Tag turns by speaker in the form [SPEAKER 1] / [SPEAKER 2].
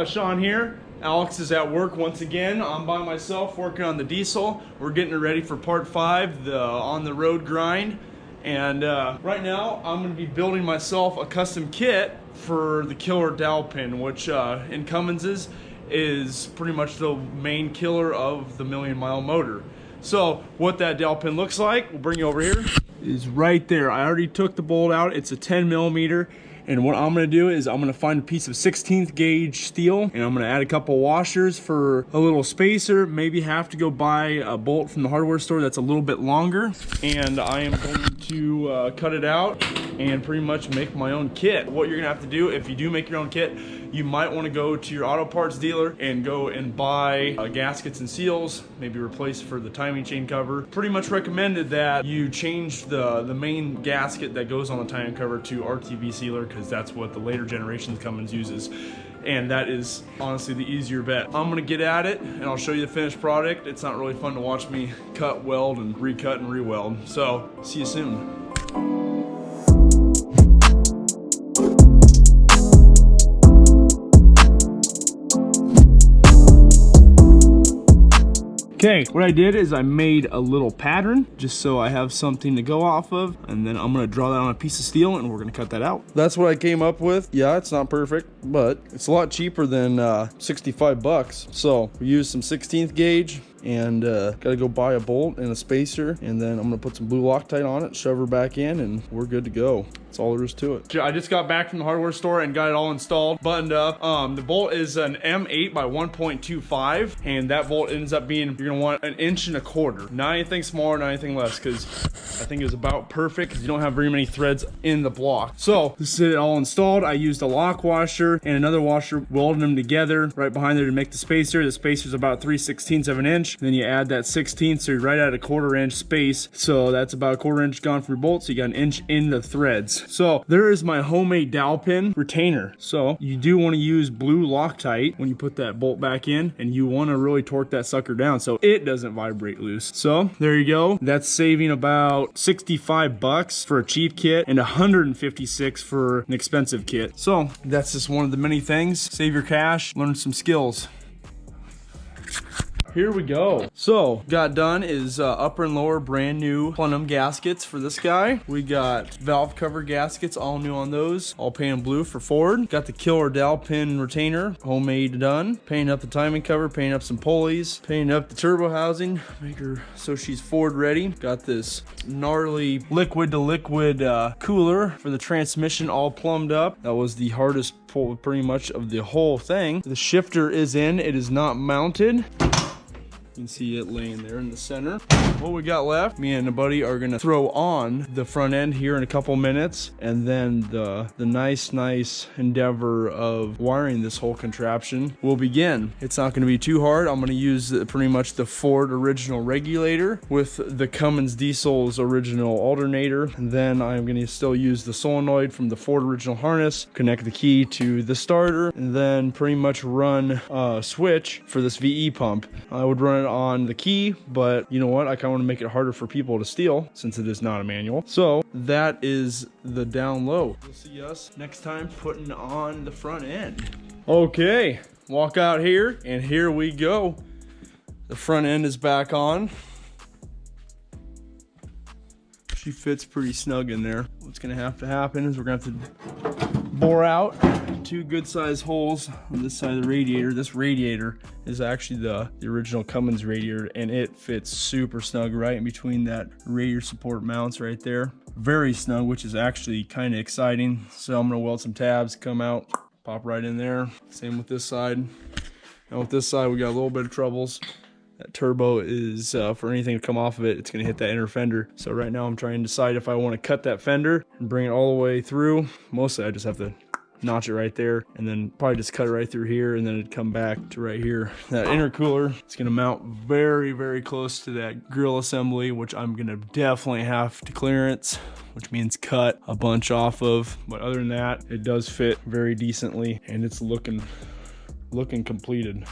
[SPEAKER 1] Sean here. Alex is at work once again. I'm by myself working on the diesel. We're getting it ready for part 5, the on the road grind. And right now I'm going to be building myself a custom kit for the killer dowel pin, which in Cummins is pretty much the main killer of the million-mile motor. So what that dowel pin looks like, we'll bring you over here, is right there. I already took the bolt out. It's a 10 millimeter. And what I'm gonna do is I'm gonna find a piece of 16th gauge steel, and I'm gonna add a couple washers for a little spacer, maybe have to go buy a bolt from the hardware store that's a little bit longer. And I am going to cut it out and pretty much make my own kit. What you're gonna have to do if you do make your own kit, you might wanna go to your auto parts dealer and go and buy gaskets and seals, maybe replace for the timing chain cover. Pretty much recommended that you change the main gasket that goes on the timing cover to RTV sealer, because that's what the later generations Cummins uses. And that is honestly the easier bet. I'm gonna get at it and I'll show you the finished product. It's not really fun to watch me cut, weld, and recut and re-weld. So, see you soon. Okay, what I did is I made a little pattern just so I have something to go off of, and then I'm gonna draw that on a piece of steel and we're gonna cut that out. That's what I came up with. Yeah, it's not perfect, but it's a lot cheaper than 65 bucks. So we used some 16th gauge and gotta go buy a bolt and a spacer, and then I'm gonna put some blue Loctite on it, shove her back in, and we're good to go. That's all there is to it. I just got back from the hardware store and got it all installed, buttoned up. The bolt is an M8 by 1.25, and that bolt ends up being, you're gonna want 1.25 inches. Not anything smaller, not anything less, because I think it was about perfect because you don't have very many threads in the block. So this is it all installed. I used a lock washer and another washer, welded them together right behind there to make the spacer. The spacer is about 3/16 of an inch. Then you add that 16th, so you're right at a 1/4 inch space. So that's about a 1/4 inch gone from your bolt, so you got 1 inch in the threads. So there is my homemade dowel pin retainer. So you do want to use blue Loctite when you put that bolt back in, and you want to really torque that sucker down so it doesn't vibrate loose. So there you go. That's saving about 65 bucks for a cheap kit and 156 for an expensive kit. So that's just one of the many things. Save your cash, learn some skills. Here we go. So, got done is upper and lower brand new plenum gaskets for this guy. We got valve cover gaskets, all new on those, all painted blue for Ford. Got the killer dowel pin retainer, homemade done. Painting up the timing cover, painting up some pulleys, painting up the turbo housing, make her so she's Ford ready. Got this gnarly liquid to liquid cooler for the transmission, all plumbed up. That was the hardest pull pretty much of the whole thing. The shifter is in, it is not mounted. You can see it laying there in the center. What we got left, me and a buddy are gonna throw on the front end here in a couple minutes, and then the nice endeavor of wiring this whole contraption will begin. It's not gonna be too hard. I'm gonna use pretty much the Ford original regulator with the Cummins diesel's original alternator, and then I'm gonna still use the solenoid from the Ford original harness, connect the key to the starter, and then pretty much run a switch for this VE pump. I would run it on the key, but you know what, I kind of want to make it harder for people to steal since it is not a manual. So that is the down low. You'll see us next time putting on the front end. Okay, walk out here, and here we go. The front end is back on. She fits pretty snug in there. What's gonna have to happen is we're gonna have to bore out 2 good sized holes on this side of the radiator. This radiator is actually the original Cummins radiator, and it fits super snug right in between that radiator support mounts right there. Very snug, which is actually kind of exciting. So I'm gonna weld some tabs, come out, pop right in there. Same with this side. Now with this side, we got a little bit of troubles. That turbo is, for anything to come off of it, it's gonna hit that inner fender. So right now I'm trying to decide if I wanna cut that fender and bring it all the way through. Mostly I just have to notch it right there, and then probably just cut it right through here, and then it'd come back to right here. That intercooler, it's gonna mount very, very close to that grill assembly, which I'm gonna definitely have to clearance, which means cut a bunch off of. But other than that, it does fit very decently, and it's looking completed.